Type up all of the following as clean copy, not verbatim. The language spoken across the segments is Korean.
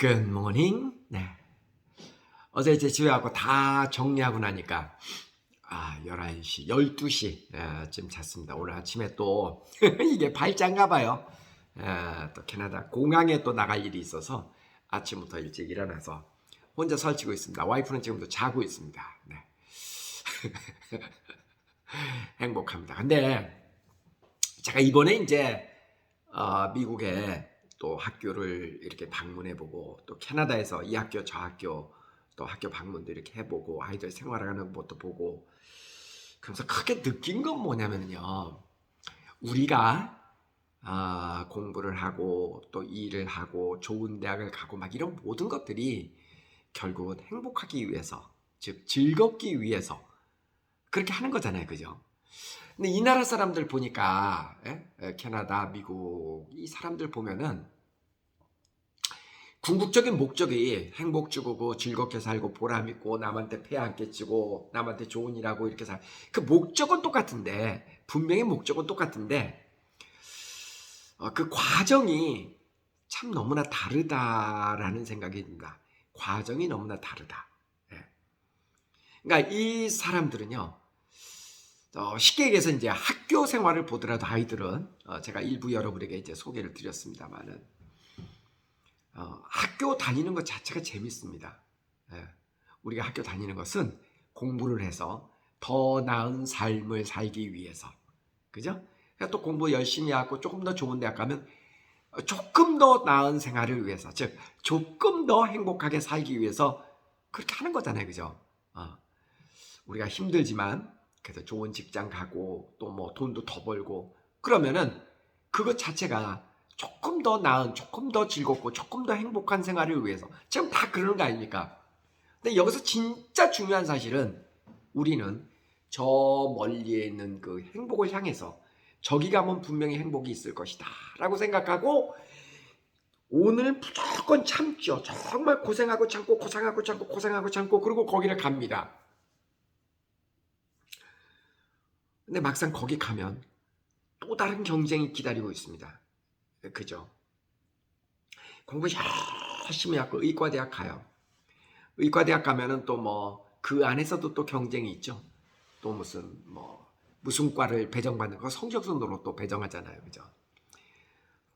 Good morning. 네. 어제 이제 집에 와서 다 정리하고 나니까 11시, 12시쯤 잤습니다. 오늘 아침에 또 이게 발자인가 봐요. 또 캐나다 공항에 또 나갈 일이 있어서 아침부터 일찍 일어나서 혼자 설치고 있습니다. 와이프는 지금도 자고 있습니다. 네. 행복합니다. 근데 제가 이번에 이제 미국에 또 학교를 이렇게 방문해보고 또 캐나다에서 이 학교 저 학교 또 학교 방문도 이렇게 해보고 아이들 생활하는 것도 보고 그러면서 크게 느낀 건 뭐냐면요, 우리가 공부를 하고 또 일을 하고 좋은 대학을 가고 막 이런 모든 것들이 결국은 행복하기 위해서, 즉 즐겁기 위해서 그렇게 하는 거잖아요, 그죠? 근데 이 나라 사람들 보니까 캐나다, 미국 이 사람들 보면은 궁극적인 목적이 행복 주고 즐겁게 살고 보람 있고 남한테 폐 안 끼치고 남한테 좋은 일하고 이렇게 그 목적은 똑같은데, 분명히 목적은 똑같은데 그 과정이 참 너무나 다르다라는 생각이 듭니다. 과정이 너무나 다르다. 그러니까 이 사람들은요, 쉽게 얘기해서 이제 학교 생활을 보더라도 아이들은 제가 일부 여러분에게 이제 소개를 드렸습니다만은 학교 다니는 것 자체가 재밌습니다. 우리가 학교 다니는 것은 공부를 해서 더 나은 삶을 살기 위해서, 그죠? 그러니까 또 공부 열심히 하고 조금 더 좋은 대학 가면 조금 더 나은 생활을 위해서, 즉 조금 더 행복하게 살기 위해서 그렇게 하는 거잖아요, 그죠? 우리가 힘들지만 그래서 좋은 직장 가고 또 뭐 돈도 더 벌고 그러면은 그것 자체가 조금 더 나은, 조금 더 즐겁고 조금 더 행복한 생활을 위해서 지금 다 그러는 거 아닙니까? 근데 여기서 진짜 중요한 사실은 우리는 저 멀리에 있는 그 행복을 향해서 저기 가면 분명히 행복이 있을 것이다 라고 생각하고 오늘 무조건 참죠. 정말 고생하고 참고 고생하고 참고 고생하고 참고 그리고 거기를 갑니다. 근데 막상 거기 가면 또 다른 경쟁이 기다리고 있습니다. 그죠? 공부 열심히 하고 의과대학 가요. 의과대학 가면은 또 뭐 그 안에서도 또 경쟁이 있죠. 또 무슨 과를 배정받는 거 성적 순으로 또 배정하잖아요. 그죠?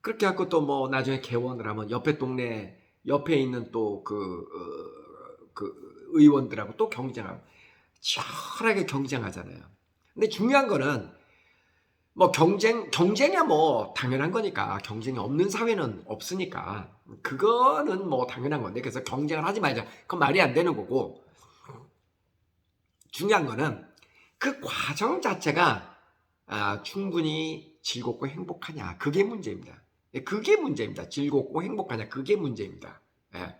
그렇게 하고 또 뭐 나중에 개원을 하면 옆에 동네 옆에 있는 또 그 의원들하고 또 경쟁하고 치열하게 경쟁하잖아요. 근데 중요한 거는 뭐 경쟁이야 뭐 당연한 거니까. 경쟁이 없는 사회는 없으니까 그거는 뭐 당연한 건데, 그래서 경쟁을 하지 말자, 그건 말이 안 되는 거고, 중요한 거는 그 과정 자체가 충분히 즐겁고 행복하냐, 그게 문제입니다. 그게 문제입니다. 즐겁고 행복하냐, 그게 문제입니다. 예.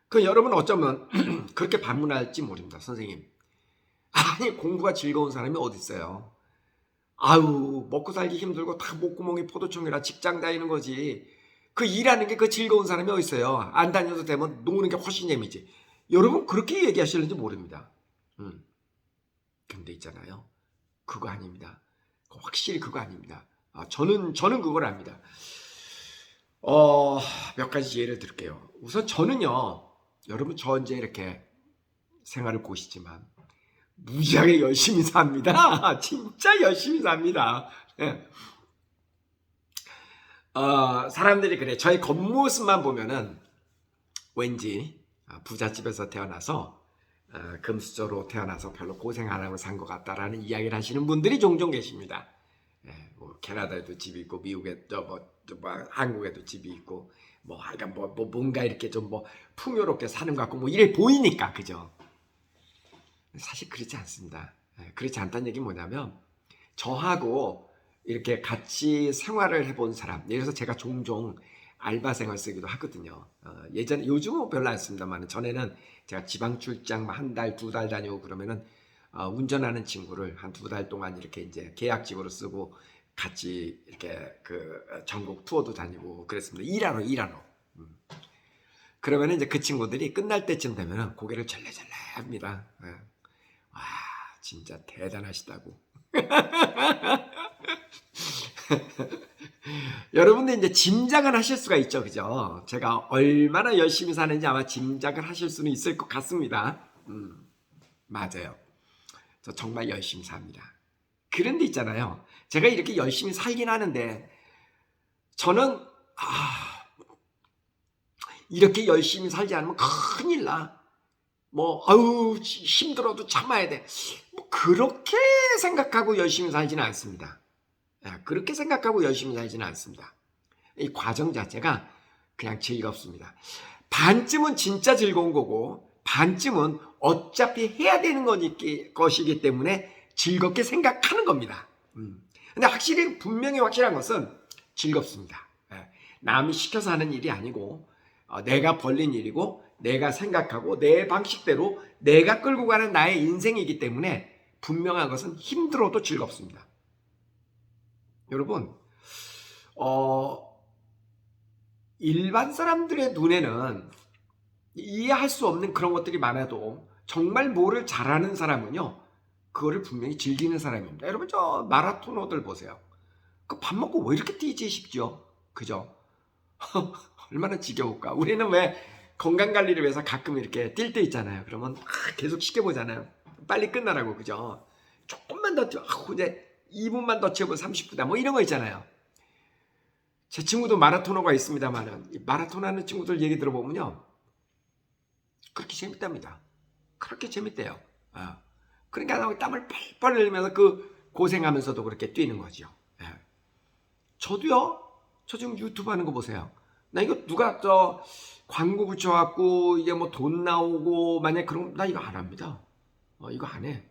그 여러분 어쩌면 그렇게 반문할지 모릅니다. 선생님, 아니 공부가 즐거운 사람이 어디 있어요? 아유, 먹고 살기 힘들고 다 목구멍이 포도청이라 직장 다니는 거지. 그 일하는 게 그 즐거운 사람이 어디 있어요? 안 다녀도 되면 노는 게 훨씬 재미지. 여러분 그렇게 얘기하실는지 모릅니다. 근데 있잖아요, 그거 아닙니다. 확실히 그거 아닙니다. 저는 그걸 압니다. 몇 가지 예를 들게요. 우선 저는요, 여러분 저 이제 이렇게 생활을 보시지만 무지하게 열심히 삽니다. 진짜 열심히 삽니다. 예. 사람들이 그래. 저의 겉모습만 보면은 왠지 부잣집에서 태어나서 금수저로 태어나서 별로 고생 안 하고 산 것 같다라는 이야기를 하시는 분들이 종종 계십니다. 예, 뭐 캐나다에도 집이 있고 미국에 한국에도 집이 있고 하여간 뭔가 이렇게 좀 풍요롭게 사는 것 같고 이래 보이니까, 그죠? 사실 그렇지 않습니다. 그렇지 않다는 얘기는 뭐냐면 저하고 이렇게 같이 생활을 해본 사람, 예를 들어서 제가 종종 알바생을 쓰기도 하거든요. 요즘은 별로 안 씁니다만 전에는 제가 지방 출장 한 달, 두 달 다니고 그러면은 운전하는 친구를 한 두 달 동안 이렇게 이제 계약직으로 쓰고 같이 이렇게 그 전국 투어도 다니고 그랬습니다. 일하러. 그러면 이제 그 친구들이 끝날 때쯤 되면은 고개를 절레절레 합니다. 와, 진짜 대단하시다고. 여러분들 이제 짐작은 하실 수가 있죠, 그죠? 제가 얼마나 열심히 사는지 아마 짐작을 하실 수는 있을 것 같습니다. 맞아요. 저 정말 열심히 삽니다. 그런데 있잖아요. 제가 이렇게 열심히 살긴 하는데, 저는, 이렇게 열심히 살지 않으면 큰일 나. 아유, 힘들어도 참아야 돼. 그렇게 생각하고 열심히 살지는 않습니다. 그렇게 생각하고 열심히 살지는 않습니다. 이 과정 자체가 그냥 즐겁습니다. 반쯤은 진짜 즐거운 거고, 반쯤은 어차피 해야 되는 것이기 때문에 즐겁게 생각하는 겁니다. 근데 분명히 확실한 것은 즐겁습니다. 남이 시켜서 하는 일이 아니고, 내가 벌린 일이고, 내가 생각하고, 내 방식대로 내가 끌고 가는 나의 인생이기 때문에 분명한 것은 힘들어도 즐겁습니다. 여러분, 일반 사람들의 눈에는 이해할 수 없는 그런 것들이 많아도 정말 뭐를 잘하는 사람은요, 그거를 분명히 즐기는 사람입니다. 여러분, 저 마라토너들 보세요. 그 밥 먹고 왜 이렇게 뛰지 싶죠? 그죠? 얼마나 지겨울까? 우리는 왜 건강관리를 위해서 가끔 이렇게 뛸 때 있잖아요. 그러면 계속 시켜보잖아요. 빨리 끝나라고, 그죠? 조금만 더 뛰어. 이제 2분만 더 채우면 30분이다. 뭐 이런 거 있잖아요. 제 친구도 마라토너가 있습니다만은, 마라토너 하는 친구들 얘기 들어보면요, 그렇게 재밌답니다. 그렇게 재밌대요. 그러니까 땀을 펄펄 흘리면서 그 고생하면서도 그렇게 뛰는 거죠. 저도요. 저 지금 유튜브 하는 거 보세요. 나 이거 누가 광고 붙여갖고 이게 뭐 돈 나오고 만약 그런 나 이거 안 합니다. 이거 안 해.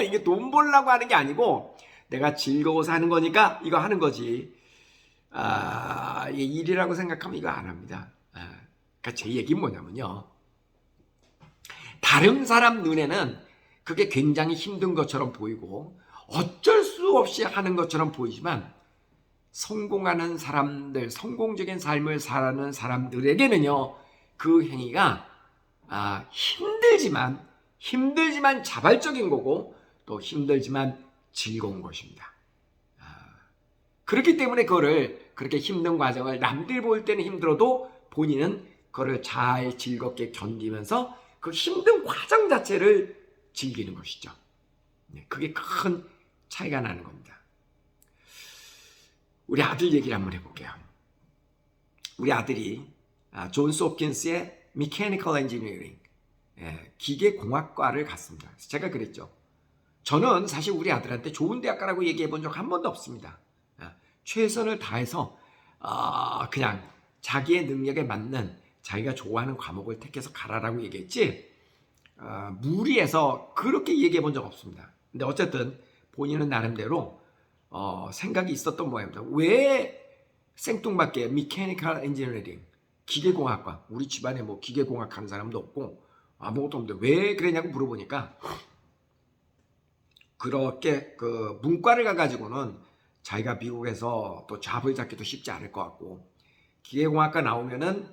이게 돈 벌려고 하는 게 아니고 내가 즐거워서 하는 거니까 이거 하는 거지. 이게 일이라고 생각하면 이거 안 합니다. 그러니까 제 얘기는 뭐냐면요. 다른 사람 눈에는 그게 굉장히 힘든 것처럼 보이고 어쩔 수 없이 하는 것처럼 보이지만 성공하는 사람들, 성공적인 삶을 살아가는 사람들에게는요, 그 행위가 힘들지만 자발적인 거고 또 힘들지만 즐거운 것입니다. 그렇기 때문에 그거를 그렇게 힘든 과정을 남들 볼 때는 힘들어도 본인은 그거를 잘 즐겁게 견디면서 그 힘든 과정 자체를 즐기는 것이죠. 그게 큰 차이가 나는 겁니다. 우리 아들 얘기를 한번 해볼게요. 우리 아들이 존스 홉킨스의 Mechanical Engineering, 기계공학과를 갔습니다. 제가 그랬죠. 저는 사실 우리 아들한테 좋은 대학 가라고 얘기해 본 적 한 번도 없습니다. 최선을 다해서 그냥 자기의 능력에 맞는 자기가 좋아하는 과목을 택해서 가라라고 얘기했지 무리해서 그렇게 얘기해 본 적 없습니다. 근데 어쨌든 본인은 나름대로 생각이 있었던 모양입니다. 왜 생뚱맞게 Mechanical Engineering, 기계공학과, 우리 집안에 뭐 기계공학 하는 사람도 없고 아무것도 없는데 왜 그랬냐고 물어보니까 그렇게 그 문과를 가가지고는 자기가 미국에서 또 잡을 잡기도 쉽지 않을 것 같고 기계공학과 나오면은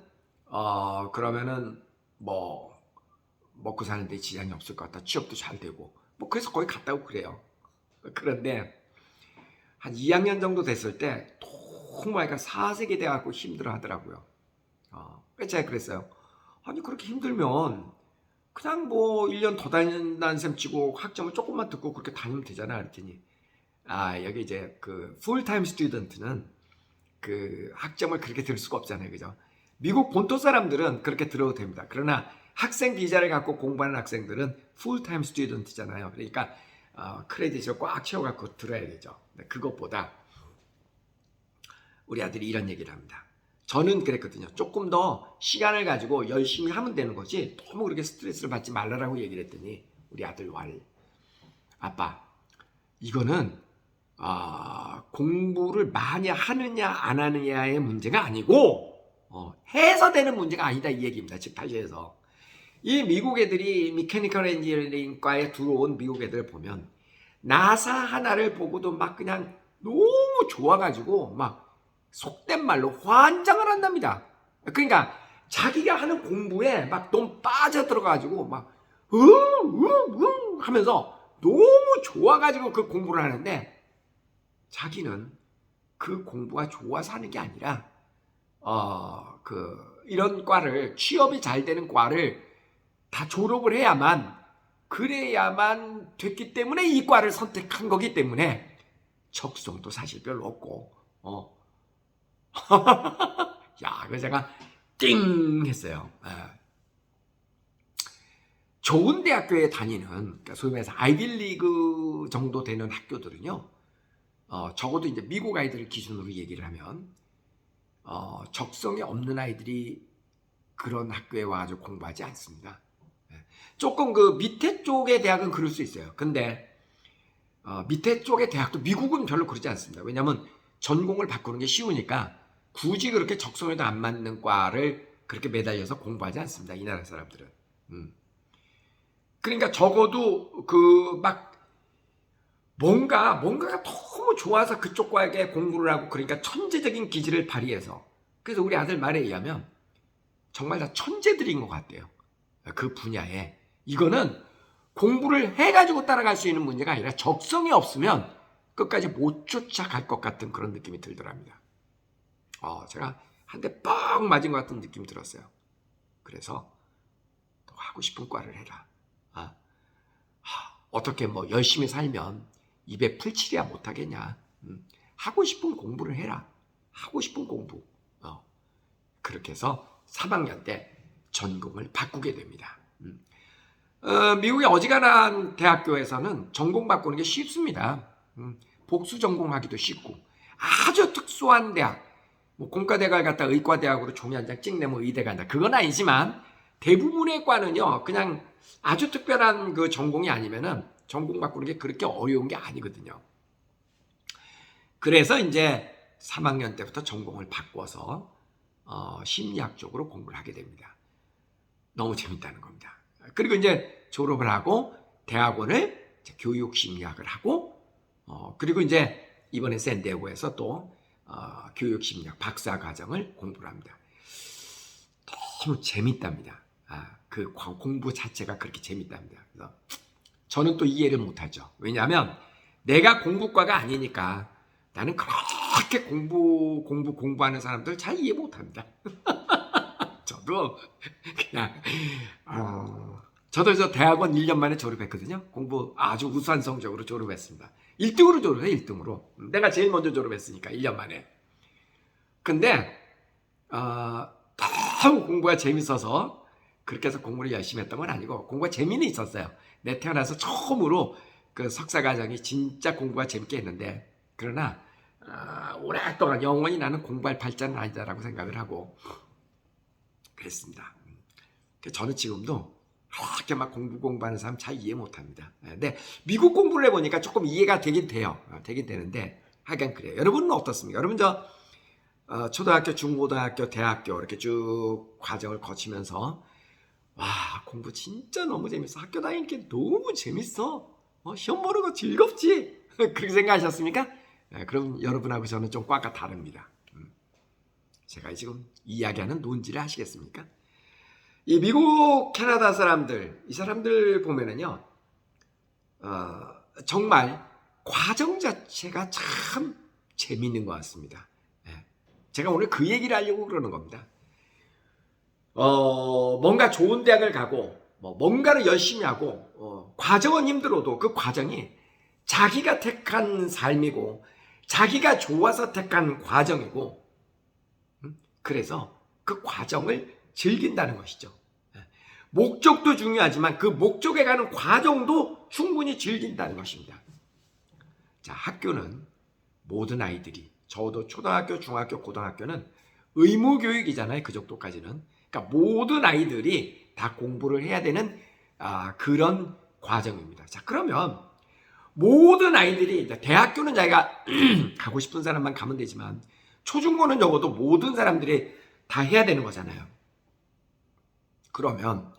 그러면은 뭐 먹고 사는데 지장이 없을 것 같다. 취업도 잘 되고 뭐 그래서 거기 갔다고 그래요. 그런데 한 2학년 정도 됐을 때 정말 사색이 돼갖고 힘들어 하더라고요. 그래서 제가 그랬어요. 아니 그렇게 힘들면 그냥 뭐 1년 더 다닌다는 셈 치고 학점을 조금만 듣고 그렇게 다니면 되잖아 그랬더니 여기 이제 그 풀타임 스튜던트는 그 학점을 그렇게 들 수가 없잖아요. 그죠? 미국 본토 사람들은 그렇게 들어도 됩니다. 그러나 학생 비자를 갖고 공부하는 학생들은 풀타임 스튜던트잖아요. 그러니까 크레딧을 꽉 채워갖고 들어야 되죠. 그것보다 우리 아들이 이런 얘기를 합니다. 저는 그랬거든요. 조금 더 시간을 가지고 열심히 하면 되는 거지 너무 그렇게 스트레스를 받지 말라라고 얘기를 했더니 우리 아들 아빠 이거는 공부를 많이 하느냐 안 하느냐의 문제가 아니고 해서 되는 문제가 아니다 이 얘기입니다. 즉 다시 해서 이 미국 애들이 미케니컬 엔지니어링과에 들어온 미국 애들 보면 나사 하나를 보고도 막 그냥 너무 좋아가지고 막 속된 말로 환장을 한답니다. 그러니까 자기가 하는 공부에 막 너무 빠져들어가지고 막 하면서 너무 좋아가지고 그 공부를 하는데 자기는 그 공부가 좋아서 하는 게 아니라 이런 과를 취업이 잘 되는 과를 다 졸업을 해야만 그래야만 됐기 때문에 이 과를 선택한 거기 때문에 적성도 사실 별로 없고 야, 그 제가 띵 했어요. 좋은 대학교에 다니는 그러니까 소위 말해서 아이빌리그 정도 되는 학교들은요. 적어도 이제 미국 아이들을 기준으로 얘기를 하면 적성이 없는 아이들이 그런 학교에 와서 공부하지 않습니다. 조금 그 밑에 쪽의 대학은 그럴 수 있어요. 근데 밑에 쪽의 대학도 미국은 별로 그러지 않습니다. 왜냐하면 전공을 바꾸는 게 쉬우니까 굳이 그렇게 적성에도 안 맞는 과를 그렇게 매달려서 공부하지 않습니다. 이 나라 사람들은. 그러니까 적어도 뭔가가 너무 좋아서 그쪽 과에 공부를 하고 그러니까 천재적인 기질을 발휘해서 그래서 우리 아들 말에 의하면 정말 다 천재들인 것 같대요. 그 분야에. 이거는 공부를 해가지고 따라갈 수 있는 문제가 아니라 적성이 없으면 끝까지 못 쫓아갈 것 같은 그런 느낌이 들더랍니다. 제가 한 대 뻥 맞은 것 같은 느낌이 들었어요. 그래서 또 하고 싶은 과를 해라. 어떻게 뭐 열심히 살면 입에 풀칠이야 못하겠냐. 하고 싶은 공부를 해라. 하고 싶은 공부. 그렇게 해서 3학년 때 전공을 바꾸게 됩니다. 미국의 어지간한 대학교에서는 전공 바꾸는 게 쉽습니다. 복수 전공하기도 쉽고 아주 특수한 대학, 뭐 공과대학을 갖다 의과대학으로 종이 한 장 찍내면 의대 간다. 그건 아니지만 대부분의 과는요, 그냥 아주 특별한 그 전공이 아니면은 전공 바꾸는 게 그렇게 어려운 게 아니거든요. 그래서 이제 3학년 때부터 전공을 바꿔서 심리학 쪽으로 공부를 하게 됩니다. 너무 재밌다는 겁니다. 그리고 이제 졸업을 하고 대학원을 교육심리학을 하고 그리고 이제 이번에 샌디에고에서 또 교육심리학 박사과정을 공부를 합니다. 너무 재밌답니다. 그 공부 자체가 그렇게 재밌답니다. 그래서 저는 또 이해를 못하죠. 왜냐하면 내가 공부과가 아니니까 나는 그렇게 공부하는 사람들 잘 이해 못합니다. 저도 그냥 저도 저 대학원 1년 만에 졸업했거든요. 공부 아주 우수한 성적으로 졸업했습니다. 1등으로 졸업해, 1등으로. 내가 제일 먼저 졸업했으니까 1년 만에. 근데 너무 공부가 재밌어서 그렇게 해서 공부를 열심히 했던 건 아니고 공부가 재미는 있었어요. 내 태어나서 처음으로 그 석사과정이 진짜 공부가 재밌게 했는데 그러나 오랫동안 영원히 나는 공부할 발자는 아니다라고 생각을 하고 그랬습니다. 저는 지금도 그렇게 막 공부하는 사람 잘 이해 못합니다. 근데 미국 공부를 해보니까 조금 이해가 되긴 돼요. 되긴 되는데 하여간 그래요. 여러분은 어떻습니까? 여러분 초등학교, 중고등학교, 대학교 이렇게 쭉 과정을 거치면서 와 공부 진짜 너무 재밌어. 학교 다니는 게 너무 재밌어. 시험 보는 거 즐겁지? 그렇게 생각하셨습니까? 그럼 여러분하고 저는 좀 과가 다릅니다. 제가 지금 이야기하는 논지를 아시겠습니까? 이 미국, 캐나다 사람들, 이 사람들 보면은요, 정말 과정 자체가 참 재밌는 것 같습니다. 제가 오늘 그 얘기를 하려고 그러는 겁니다. 뭔가 좋은 대학을 가고, 뭔가를 열심히 하고, 과정은 힘들어도 그 과정이 자기가 택한 삶이고, 자기가 좋아서 택한 과정이고, 그래서 그 과정을 즐긴다는 것이죠. 목적도 중요하지만 그 목적에 가는 과정도 충분히 즐긴다는 것입니다. 자, 학교는 모든 아이들이, 적어도 초등학교, 중학교, 고등학교는 의무교육이잖아요. 그 정도까지는. 그러니까 모든 아이들이 다 공부를 해야 되는 그런 과정입니다. 자, 그러면 모든 아이들이, 대학교는 자기가 가고 싶은 사람만 가면 되지만 초중고는 적어도 모든 사람들이 다 해야 되는 거잖아요. 그러면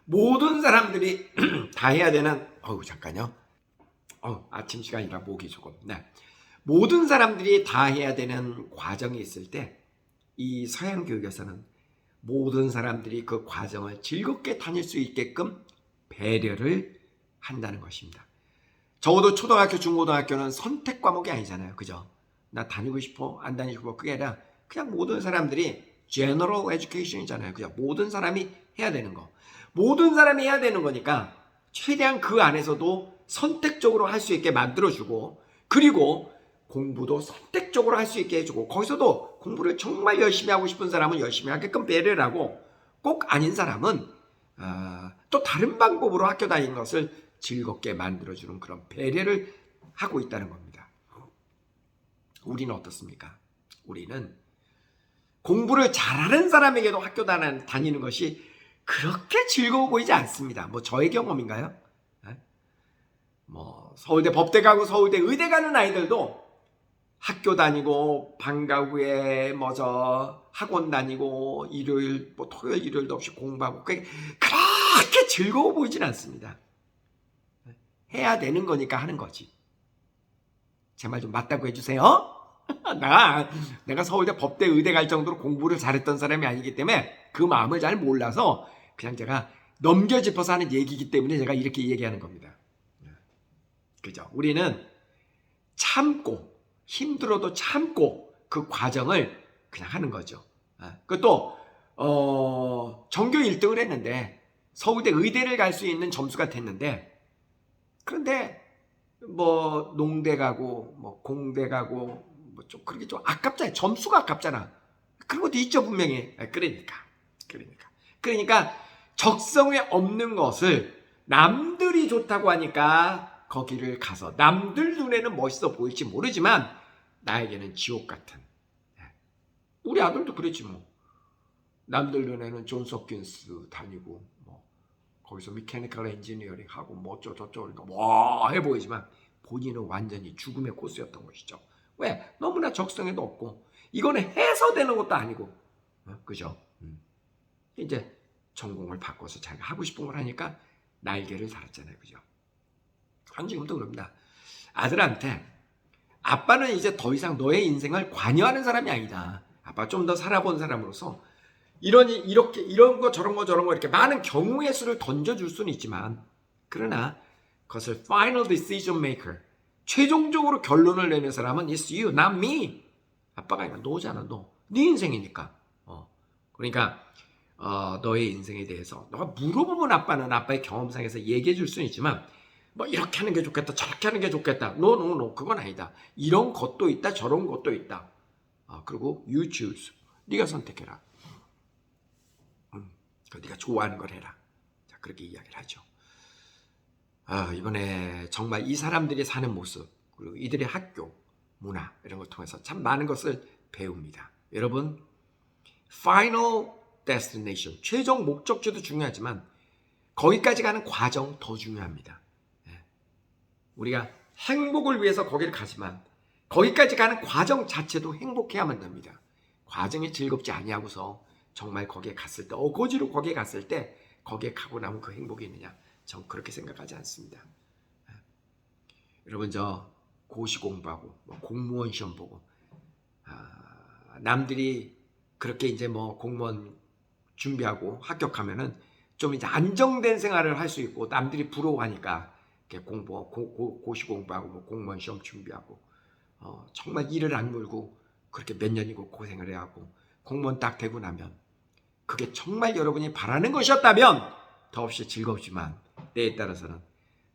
모든 사람들이 다 해야 되는 잠깐요. 아침 시간이라 목이 조금. 네. 모든 사람들이 다 해야 되는 과정이 있을 때 이 서양 교육에서는 모든 사람들이 그 과정을 즐겁게 다닐 수 있게끔 배려를 한다는 것입니다. 적어도 초등학교, 중고등학교는 선택 과목이 아니잖아요. 그죠? 나 다니고 싶어, 안 다니고 싶어. 그게 아니라 그냥 모든 사람들이 general education이잖아요. 그냥 모든 사람이 해야 되는 거. 모든 사람이 해야 되는 거니까 최대한 그 안에서도 선택적으로 할 수 있게 만들어주고, 그리고 공부도 선택적으로 할 수 있게 해주고, 거기서도 공부를 정말 열심히 하고 싶은 사람은 열심히 하게끔 배려를 하고, 꼭 아닌 사람은 또 다른 방법으로 학교 다니는 것을 즐겁게 만들어주는 그런 배려를 하고 있다는 겁니다. 우리는 어떻습니까? 우리는 공부를 잘하는 사람에게도 학교 다니는 것이 그렇게 즐거워 보이지 않습니다. 뭐 저의 경험인가요? 뭐 서울대 법대 가고 서울대 의대 가는 아이들도 학교 다니고 방과 후에 뭐저 학원 다니고 일요일 뭐 토요일 일요일도 없이 공부하고 그렇게 즐거워 보이진 않습니다. 해야 되는 거니까 하는 거지. 제 말 좀 맞다고 해주세요. 내가 서울대 법대 의대 갈 정도로 공부를 잘했던 사람이 아니기 때문에 그 마음을 잘 몰라서 그냥 제가 넘겨짚어서 하는 얘기이기 때문에 제가 이렇게 얘기하는 겁니다. 그죠? 우리는 참고, 힘들어도 참고 그 과정을 그냥 하는 거죠. 그것도 전교 1등을 했는데 서울대 의대를 갈 수 있는 점수가 됐는데, 그런데 뭐 농대 가고 뭐 공대 가고 뭐 좀 그렇게 좀 아깝잖아요. 점수가 아깝잖아. 그런 것도 있죠, 분명히. 그러니까 적성에 없는 것을 남들이 좋다고 하니까 거기를 가서 남들 눈에는 멋있어 보일지 모르지만 나에게는 지옥 같은. 우리 아들도 그랬지 뭐. 남들 눈에는 존스 홉킨스 다니고 뭐 거기서 미케니컬 엔지니어링 하고 뭐 어쩌고저쩌고 그러니까 와 해 보이지만 본인은 완전히 죽음의 코스였던 것이죠. 왜? 너무나 적성에도 없고 이거는 해서 되는 것도 아니고, 그죠? 이제 전공을 바꿔서 자기가 하고 싶은 걸 하니까 날개를 달았잖아요, 그죠? 전 지금도 그럽니다. 아들한테 아빠는 이제 더 이상 너의 인생을 관여하는 사람이 아니다. 아빠 좀 더 살아본 사람으로서 이런 거 저런 거 이렇게 많은 경우의 수를 던져줄 수는 있지만, 그러나 그것을 final decision maker, 최종적으로 결론을 내는 사람은 is you, not me. 아빠가 아니라 너잖아, 너. 네 인생이니까. 그러니까 너의 인생에 대해서 너가 물어보면 아빠는 아빠의 경험상에서 얘기해 줄 수는 있지만 뭐 이렇게 하는 게 좋겠다, 저렇게 하는 게 좋겠다. No, 그건 아니다. 이런 것도 있다, 저런 것도 있다. 그리고 you choose. 네가 선택해라. 네가 좋아하는 걸 해라. 자, 그렇게 이야기를 하죠. 이번에 정말 이 사람들이 사는 모습, 그리고 이들의 학교, 문화 이런 걸 통해서 참 많은 것을 배웁니다. 여러분, final destination, 최종 목적지도 중요하지만 거기까지 가는 과정 더 중요합니다. 우리가 행복을 위해서 거기를 가지만 거기까지 가는 과정 자체도 행복해야만 됩니다. 과정이 즐겁지 아니하고서 정말 거기에 갔을 때, 어거지로 거기에 갔을 때 거기에 가고 나면 그 행복이 있느냐? 전 그렇게 생각하지 않습니다. 여러분, 저 고시 공부하고 뭐 공무원 시험 보고 남들이 그렇게 이제 뭐 공무원 준비하고 합격하면은 좀 이제 안정된 생활을 할 수 있고 남들이 부러워하니까 이렇게 고시 공부하고 뭐 공무원 시험 준비하고 정말 이를 악물고 그렇게 몇 년이고 고생을 해야 하고 공무원 딱 되고 나면 그게 정말 여러분이 바라는 것이었다면 더없이 즐겁지만 때에 따라서는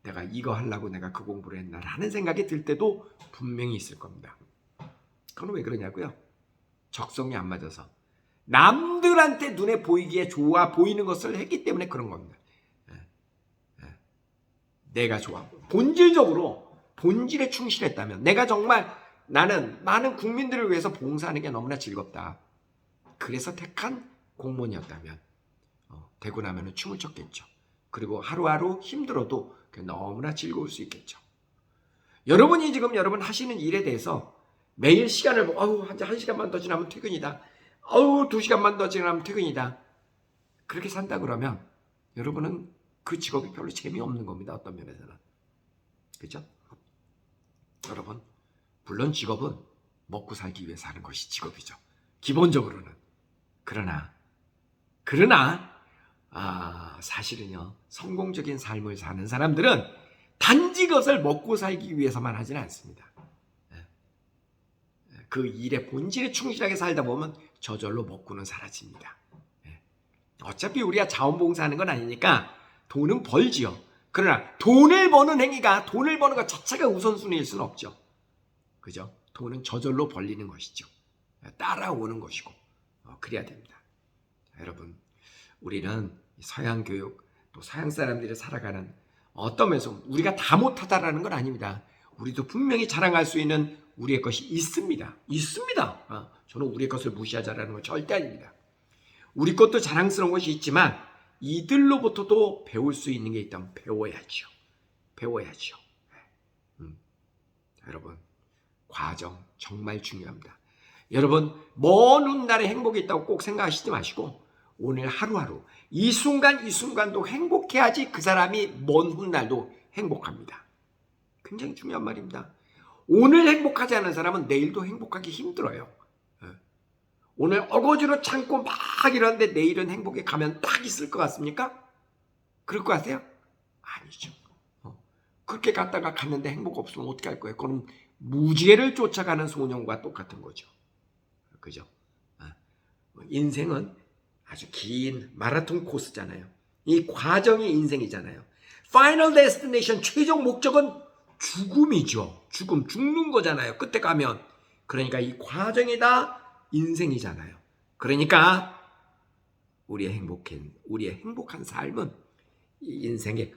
내가 이거 하려고 내가 그 공부를 했나 라는 생각이 들 때도 분명히 있을 겁니다. 그건 왜 그러냐고요? 적성이 안 맞아서 남들한테 눈에 보이기에 좋아 보이는 것을 했기 때문에 그런 겁니다. 내가 좋아. 본질적으로 본질에 충실했다면, 내가 정말 나는 많은 국민들을 위해서 봉사하는 게 너무나 즐겁다, 그래서 택한 공무원이었다면 되고 나면 춤을 췄겠죠. 그리고 하루하루 힘들어도 너무나 즐거울 수 있겠죠. 여러분이 지금 여러분 하시는 일에 대해서 매일 시간을 한 시간만 더 지나면 퇴근이다. 2시간만 더 지나면 퇴근이다. 그렇게 산다 그러면 여러분은 그 직업이 별로 재미없는 겁니다. 어떤 면에서는. 그렇죠? 여러분, 물론 직업은 먹고 살기 위해서 하는 것이 직업이죠. 기본적으로는. 그러나 사실은요, 성공적인 삶을 사는 사람들은 단지 그것을 먹고 살기 위해서만 하지는 않습니다. 그 일의 본질에 충실하게 살다 보면 저절로 먹고는 사라집니다. 어차피 우리가 자원봉사하는 건 아니니까 돈은 벌지요. 그러나 돈을 버는 행위가, 돈을 버는 것 자체가 우선순위일 수는 없죠. 그죠? 돈은 저절로 벌리는 것이죠. 따라오는 것이고 그래야 됩니다. 여러분, 우리는 서양 교육, 또 서양 사람들이 살아가는 어떤 면에서 우리가 다 못하다라는 건 아닙니다. 우리도 분명히 자랑할 수 있는 우리의 것이 있습니다. 저는 우리의 것을 무시하자라는 건 절대 아닙니다. 우리 것도 자랑스러운 것이 있지만 이들로부터도 배울 수 있는 게 있다면 배워야죠. 여러분, 과정 정말 중요합니다. 여러분, 먼 훗날에 행복이 있다고 꼭 생각하시지 마시고 오늘 하루하루 이 순간도 행복해야지 그 사람이 먼 훗날도 행복합니다. 굉장히 중요한 말입니다. 오늘 행복하지 않은 사람은 내일도 행복하기 힘들어요. 오늘 어거지로 참고 막 이러는데 내일은 행복에 가면 딱 있을 것 같습니까? 그럴 것 같아요? 아니죠. 그렇게 갔는데 행복 없으면 어떻게 할 거예요? 그럼 무지개를 쫓아가는 소년과 똑같은 거죠. 그죠? 인생은 아주 긴 마라톤 코스잖아요. 이 과정이 인생이잖아요. 파이널 데스티네이션, 최종 목적은 죽음이죠. 죽는 거잖아요. 끝에 가면. 그러니까 이 과정이 다 인생이잖아요. 그러니까 우리의 행복한 삶은 이 인생의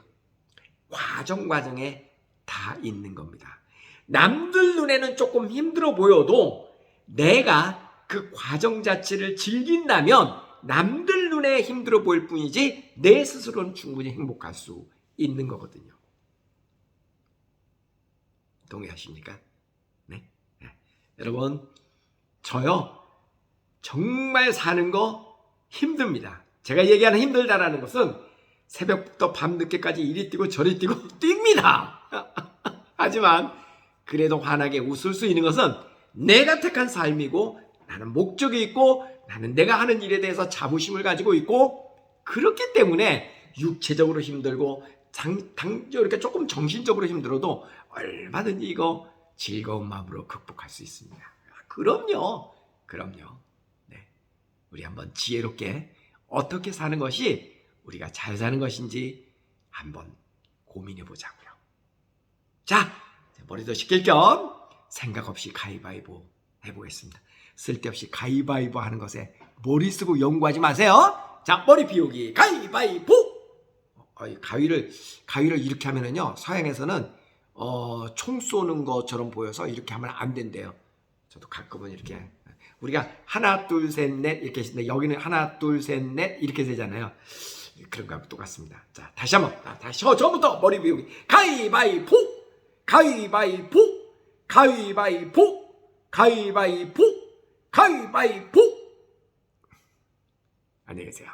과정에 다 있는 겁니다. 남들 눈에는 조금 힘들어 보여도 내가 그 과정 자체를 즐긴다면 남들 눈에 힘들어 보일 뿐이지 내 스스로는 충분히 행복할 수 있는 거거든요. 동의하십니까? 네. 여러분, 저요 정말 사는 거 힘듭니다. 제가 얘기하는 힘들다라는 것은 새벽부터 밤늦게까지 이리 뛰고 저리 뛰고 뜁니다. 하지만 그래도 환하게 웃을 수 있는 것은 내가 택한 삶이고 나는 목적이 있고 나는 내가 하는 일에 대해서 자부심을 가지고 있고 그렇기 때문에 육체적으로 힘들고 이렇게 조금 정신적으로 힘들어도 얼마든지 이거 즐거운 마음으로 극복할 수 있습니다. 그럼요. 네. 우리 한번 지혜롭게 어떻게 사는 것이 우리가 잘 사는 것인지 한번 고민해 보자고요. 자, 머리도 식힐 겸 생각 없이 가위바위보 해보겠습니다. 쓸데없이 가위바위보 하는 것에 머리 쓰고 연구하지 마세요. 자, 머리 비우기 가위바위보. 가위를 이렇게 하면은요, 서양에서는 총 쏘는 것처럼 보여서 이렇게 하면 안 된대요. 저도 가끔은 이렇게 우리가 하나 둘 셋 넷 이렇게 했는데 여기는 하나 둘 셋 넷 이렇게 되잖아요. 그런 거하고 똑같습니다. 자, 다시 한번 다시 처음부터 머리 비우기 가위바위보 가위바위보 가위바위보 가위바위보 가위바위보. 안녕히 계세요.